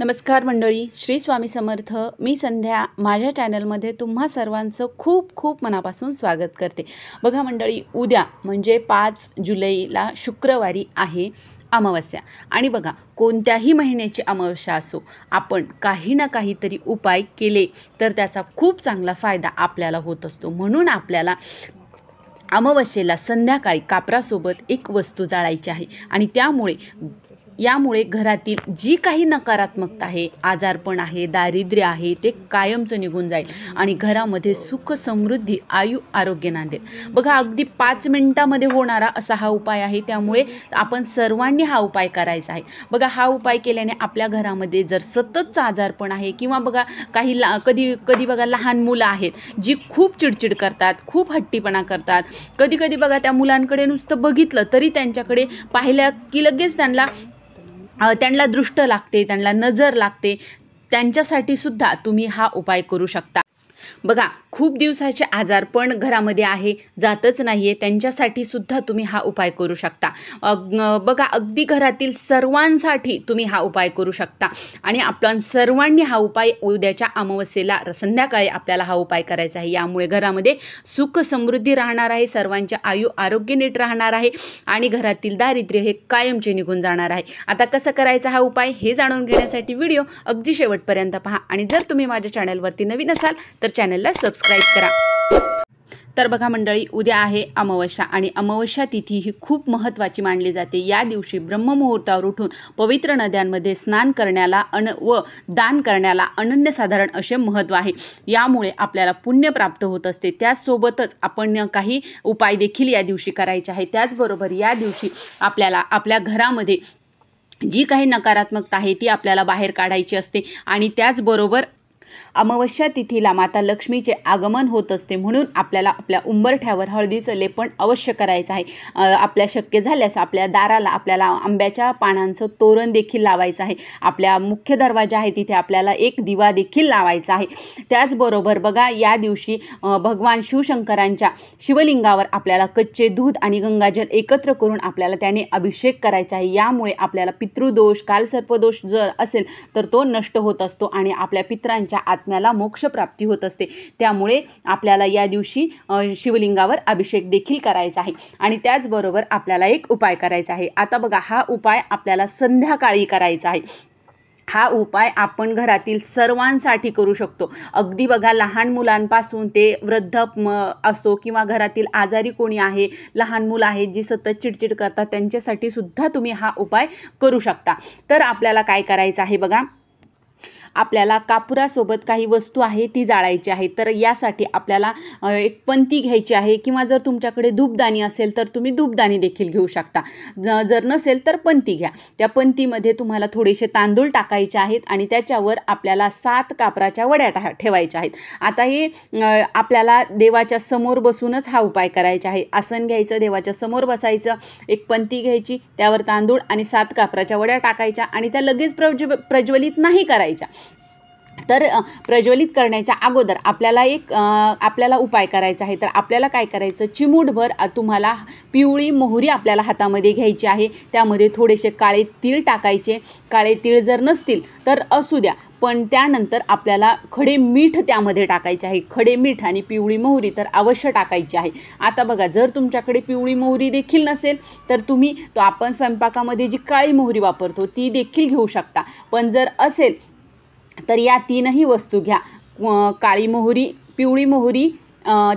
नमस्कार मंडळी, श्री स्वामी समर्थ. मी संध्या माझ्या चॅनलमध्ये तुम्हा सर्वांचं खूप खूप मनापासून स्वागत करते. बघा मंडळी, उद्या म्हणजे 5 जुलैला शुक्रवारी आहे अमावस्या. आणि बघा, कोणत्याही महिन्याची अमावस्या असो, आपण काही ना काहीतरी उपाय केले तर त्याचा खूप चांगला फायदा आपल्याला होत असतो. म्हणून आपल्याला अमावस्येला संध्याकाळी कापरासोबत एक वस्तू जाळायची आहे आणि यामुळे घरातील जी काही नकारात्मकता आहे, आजारपण आहे, दारिद्र्य आहे, ते कायमचं निघून जाईल आणि घरामध्ये सुख समृद्धी आरोग्य नांदेल. बघा, अगदी 5 मिनिटामध्ये होणारा असा हा उपाय आहे. त्यामुळे आपण सर्वांनी हा उपाय करायचा आहे. बघा, हा उपाय केल्याने आपल्या घरामध्ये जर सततचा आजारपण आहे किंवा बघा कधी बघा लहान मुलं आहेत जी खूप चिडचिड करतात, खूप हट्टीपणा करतात. कधी बघा त्या मुलांकडे नुसतं बघितलं तरी त्यांच्याकडे पाहिलं की लगेच त्यांना दृष्ट लागते, त्यांना नजर लागते. त्यांच्यासाठी सुद्धा तुम्ही हा उपाय करू शकता. बघा, खूप दिवसाचे आजारपण घरामध्ये आहे, जातच नाही आहे, त्यांच्यासाठी सुद्धा तुम्ही हा उपाय करू शकता. बघा, अगदी घरातील सर्वांसाठी तुम्ही हा उपाय करू शकता. आणि आपण सर्वांनी हा उपाय उद्याच्या अमावस्येला संध्याकाळी आपल्याला हा उपाय करायचा आहे. यामुळे घरामध्ये सुख समृद्धी राहणार आहे, सर्वांचे आरोग्य नीट राहणार आहे आणि घरातील दारिद्र्य हे कायमचे निघून जाणार आहे. आता कसं करायचा हा उपाय हे जाणून घेण्यासाठी व्हिडिओ अगदी शेवटपर्यंत पहा. आणि जर तुम्ही माझ्या चॅनलवरती नवीन असाल तर चॅनलला सबस्क्राईब करा. तर बघा मंडळी, उद्या आहे अमावस्या आणि अमावस्या तिथी ही खूप महत्त्वाची मानली जाते. या दिवशी ब्रह्ममुहूर्तावर उठून पवित्र नद्यांमध्ये स्नान करण्याला व दान करण्याला अनन्यसाधारण असे महत्त्व आहे. यामुळे आपल्याला पुण्य प्राप्त होत असते. त्याचसोबतच आपण काही उपाय देखील या दिवशी करायचे आहे. त्याचबरोबर या दिवशी आपल्याला आपल्या घरामध्ये जी काही नकारात्मकता आहे ती आपल्याला बाहेर काढायची असते. आणि त्याचबरोबर अमावस्या तिथीला माता लक्ष्मीचे आगमन होत असते. म्हणून आपल्याला आपल्या उंबरठ्यावर हळदीचं लेपन अवश्य करायचं आहे. आपल्या शक्य झाल्यास आपल्या दाराला आपल्याला आंब्याच्या पानांचं तोरण देखील लावायचं आहे. आपल्या मुख्य दरवाजा आहे तिथे आपल्याला एक दिवा देखील लावायचा आहे. त्याचबरोबर बघा, या दिवशी भगवान शिवशंकरांच्या शिवलिंगावर आपल्याला कच्चे दूध आणि गंगाजल एकत्र करून आपल्याला त्याने अभिषेक करायचा आहे. यामुळे आपल्याला पितृदोष, कालसर्पदोष जर असेल तर तो नष्ट होत असतो आणि आपल्या पितरांच्या आत्म्याला मोक्ष प्राप्ती होत असते. त्यामुळे आपल्याला या दिवशी शिवलिंगावर अभिषेक देखील करायचा आहे. आणि त्याचबरोबर आपल्याला एक उपाय करायचा आहे. आता बघा, हा उपाय आपल्याला संध्याकाळी करायचा आहे. हा उपाय आपण घरातील सर्वांसाठी करू शकतो. अगदी बघा, लहान मुलांपासून ते वृद्ध असो किंवा घरातील आजारी कोणी आहे, लहान मुलं आहेत जी सतत चिडचिड करतात, त्यांच्यासाठी सुद्धा तुम्ही हा उपाय करू शकता. तर आपल्याला काय करायचं आहे बघा, आपल्याला कापुरासोबत काही वस्तू आहे ती जाळायची आहे. तर यासाठी आपल्याला एक पंती घ्यायची आहे किंवा जर तुमच्याकडे धूपदाणी असेल तर तुम्ही धूपदाणी देखील घेऊ शकता. जर नसेल तर पंती घ्या. त्या पंतीमध्ये तुम्हाला थोडेसे तांदूळ टाकायचे आहेत आणि त्याच्यावर आपल्याला 7 कापराच्या वड्या ठेवायच्या आहेत. आता हे आपल्याला देवाच्या समोर बसूनच हा उपाय करायचा आहे. आसन घ्यायचं, देवाच्या समोर बसायचं, एक पंती घ्यायची, त्यावर तांदूळ आणि 7 कापराच्या वड्या टाकायच्या आणि त्या लगेच प्रज्वलित नाही करायच्या. तर प्रज्वलित करण्याच्या अगोदर आपल्याला उपाय करायचा आहे. तर आपल्याला काय करायचं, चिमूटभर तुम्हाला पिवळी मोहरी आपल्याला हातामध्ये घ्यायची आहे. त्यामध्ये थोडेसे काळे तीळ टाकायचे. काळे तीळ जर नसतील तर असू द्या, पण त्यानंतर आपल्याला खडे मीठ त्यामध्ये टाकायचे आहे. खडे मीठ आणि पिवळी मोहरी तर अवश्य टाकायची आहे. आता बघा, जर तुमच्याकडे पिवळी मोहरी देखील नसेल तर तुम्ही आपण स्वयंपाकामध्ये जी काळी मोहरी वापरतो ती देखील घेऊ शकता. पण जर असेल तर या 3ही वस्तू घ्या. काळी मोहरी, पिवळी मोहरी,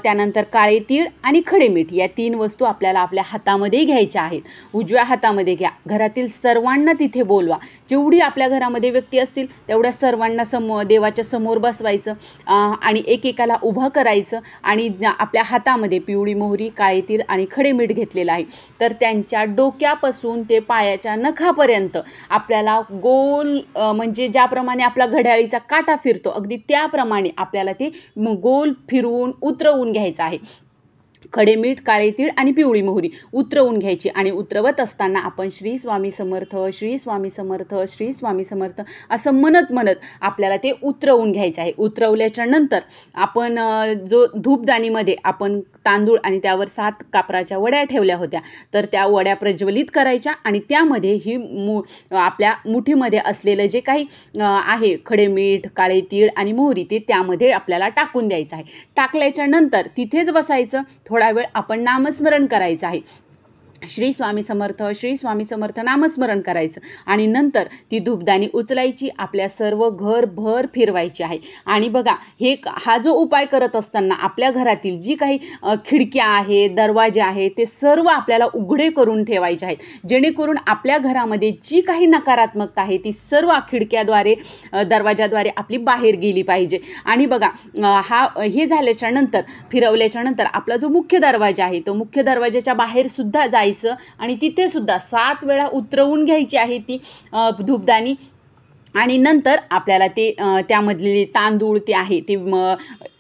त्यानंतर काळे तीळ आणि खडे मीठ, या 3 वस्तू आपल्याला आपल्या हातामध्ये घ्यायच्या आहेत. उजव्या हातामध्ये घ्या. घरातील सर्वांना तिथे बोलवा. जेवढी आपल्या घरामध्ये व्यक्ती असतील तेवढ्या सर्वांना देवाच्या समोर बसवायचं आणि एकेकाला उभं करायचं आणि आपल्या हातामध्ये पिवळी मोहरी, काळे तीळ आणि खडे मीठ घेतलेलं आहे. तर त्यांच्या डोक्यापासून ते पायाच्या नखापर्यंत आपल्याला गोल, म्हणजे ज्याप्रमाणे आपला घड्याळीचा काटा फिरतो अगदी त्याप्रमाणे आपल्याला ते गोल फिरवून उतरवून घ्यायचं आहे. खडे मीठ, काळे तीळ आणि पिवळी मोहरी उतरवून घ्यायची आणि उतरवत असताना आपण श्री स्वामी समर्थ, श्री स्वामी समर्थ, श्री स्वामी समर्थ असं म्हणत आपल्याला ते उतरवून घ्यायचं आहे. उतरवल्याच्या नंतर आपण जो धूपदाणीमध्ये आपण तांदूळ आणि त्यावर 7 कापराच्या वड्या ठेवल्या होत्या. तर त्या वड्या प्रज्वलित करायच्या आणि त्यामध्ये ही आपल्या मुठीमध्ये असलेलं जे काही आहे खडे मीठ, काळे तीळ आणि मोहरी ते त्यामध्ये आपल्याला टाकून द्यायचं आहे. टाकल्याच्या नंतर तिथेच बसायचं. थोडा वेळ आपण नामस्मरण करायचं आहे. श्री स्वामी समर्थ, श्री स्वामी समर्थ नामस्मरण करायचं आणि नंतर ती धूपदाणी उचलायची, आपल्या सर्व घरभर फिरवायची आहे. आणि बघा हा जो उपाय करत असताना आपल्या घरातील जी काही खिडक्या आहेत, दरवाजे आहेत ते सर्व आपल्याला उघडे करून ठेवायचे आहेत, जेणेकरून आपल्या घरामध्ये जी काही नकारात्मकता आहे ती सर्व खिडक्याद्वारे, दरवाजाद्वारे आपली बाहेर गेली पाहिजे. आणि बघा हे झाल्याच्या नंतर, फिरवल्याच्या नंतर आपला जो मुख्य दरवाजा आहे तो मुख्य दरवाजाच्या बाहेर सुद्धा जायचं आणि तिथे सुद्धा 7 वेळा उतरवून घ्यायची आहे ती धूपदाणी. आणि नंतर आपल्याला ते त्यामधले तांदूळ ते आहे ते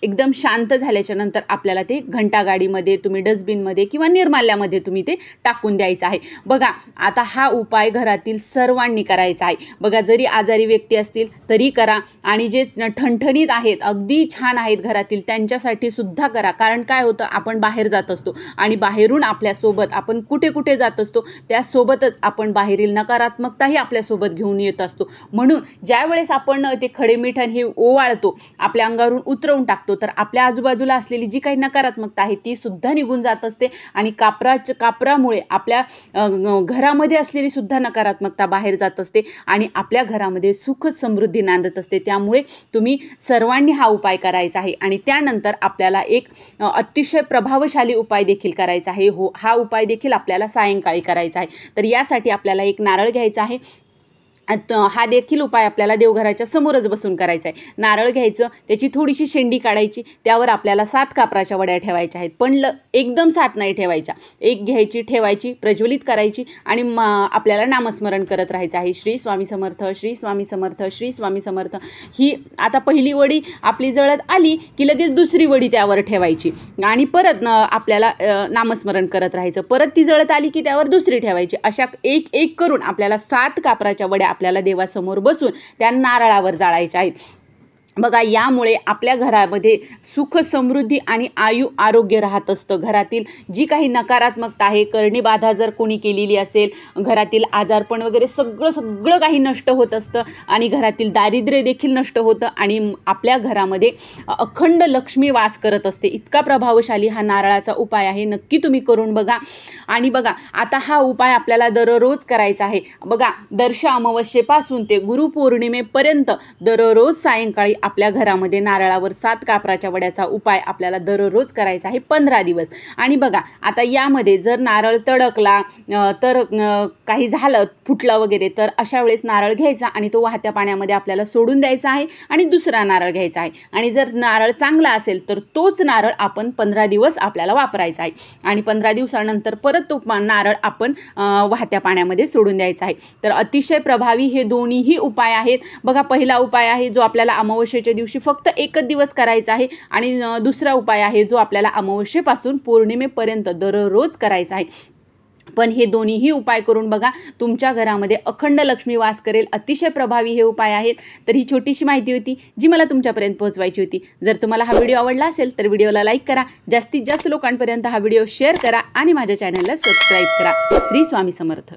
एकदम शांत झाल्याच्या नंतर आपल्याला ते घंटागाडीमध्ये, तुम्ही डस्टबिनमध्ये किंवा निर्माल्यामध्ये तुम्ही ते टाकून द्यायचं आहे. बघा आता हा उपाय घरातील सर्वांनी करायचा आहे. बघा जरी आजारी व्यक्ती असतील तरी करा आणि जे ठणठणीत आहेत, अगदी छान आहेत घरातील, त्यांच्यासाठी सुद्धा करा. कारण काय होतं, आपण बाहेर जात असतो आणि बाहेरून आपल्यासोबत आपण कुठे कुठे जात असतो त्यासोबतच आपण बाहेरील नकारात्मकताही आपल्यासोबत घेऊन येत असतो. म्हणून ज्या वेळेस आपण ते खडे मीठ हे ओवाळतो, आपल्या अंगावरून उतरवून टाकतो, तर आपल्या आजूबाजूला असलेली जी काही नकारात्मकता आहे ती सुद्धा निघून जात असते आणि कापरामुळे आपल्या घरामध्ये असलेली सुद्धा नकारात्मकता बाहेर जात असते आणि आपल्या घरामध्ये सुख समृद्धी नांदत असते. त्यामुळे तुम्ही सर्वांनी हा उपाय करायचा आहे. आणि त्यानंतर आपल्याला एक अतिशय प्रभावशाली उपाय देखील करायचा आहे. हा उपाय देखील आपल्याला सायंकाळी करायचा आहे. तर यासाठी आपल्याला एक नारळ घ्यायचा आहे. हा देखील उपाय आपल्याला देवघराच्या समोरच बसून करायचा आहे. नारळ घ्यायचं, त्याची थोडीशी शेंडी काढायची, त्यावर आपल्याला 7 कापराच्या वड्या ठेवायच्या आहेत, पण एकदम 7 नाही ठेवायच्या. एक घ्यायची, ठेवायची, प्रज्वलित करायची आणि आपल्याला नामस्मरण करत राहायचं आहे. श्री स्वामी समर्थ, श्री स्वामी समर्थ, श्री स्वामी समर्थ. ही आता पहिली वडी आपली जळत आली की लगेच दुसरी वडी त्यावर ठेवायची आणि परत आपल्याला नामस्मरण करत राहायचं. परत ती जळत आली की त्यावर दुसरी ठेवायची. अशा एक एक करून आपल्याला 7 कापराच्या वड्या आपल्याला देवासमोर बसून त्या नारळावर जाळायच्या आहेत. बघा यामुळे आपल्या घरामध्ये सुख समृद्धी आणि आरोग्य राहत असतं. घरातील जी काही नकारात्मकता आहे, करणी बाधा जर कोणी केलेली असेल, घरातील आजारपण वगैरे सगळं काही नष्ट होत असतं आणि घरातील दारिद्र्य देखील नष्ट होतं आणि आपल्या घरामध्ये अखंड लक्ष्मी वास करत असते. इतका प्रभावशाली हा नारळाचा उपाय आहे. नक्की तुम्ही करून बघा. आणि बघा आता हा उपाय आपल्याला दररोज करायचा आहे. बघा दर्श अमावस्येपासून ते गुरुपौर्णिमेपर्यंत दररोज सायंकाळी आपल्या घरामध्ये नारळावर 7 कापराच्या वड्याचा उपाय आपल्याला दररोज करायचा आहे 15 दिवस. आणि बघा आता यामध्ये जर नारळ तडकला तर काही झालं, फुटलं वगैरे, तर अशा वेळेस नारळ घ्यायचा आणि तो वाहत्या पाण्यामध्ये आपल्याला सोडून द्यायचा आहे आणि दुसरा नारळ घ्यायचा आहे. आणि जर नारळ चांगला असेल तर तोच नारळ आपण 15 दिवस आपल्याला वापरायचा आहे आणि 15 दिवसानंतर परत तो नारळ आपण वाहत्या पाण्यामध्ये सोडून द्यायचा आहे. तर अतिशय प्रभावी हे दोन्हीही उपाय आहेत. बघा पहिला उपाय आहे जो आपल्याला अमावस्येच्या दिवशी फक्त 1 दिवस करायचा आहे आणि दुसरा उपाय आहे जो आपल्याला अमावस्येपासून पौर्णिमेपर्यंत दररोज करायचा आहे. पण हे दोन्हीही उपाय करून बघा, तुमच्या घरामध्ये अखंड लक्ष्मी वास करेल. अतिशय प्रभावी हे उपाय आहेत. तर ही छोटीशी माहिती होती जी मला तुमच्यापर्यंत पोहोचवायची होती. जर तुम्हाला हा व्हिडिओ आवडला असेल तर व्हिडिओला लाईक करा, जास्तीत जास्त लोकांपर्यंत हा व्हिडिओ शेअर करा आणि माझ्या चॅनलला सबस्क्राईब करा. श्री स्वामी समर्थ.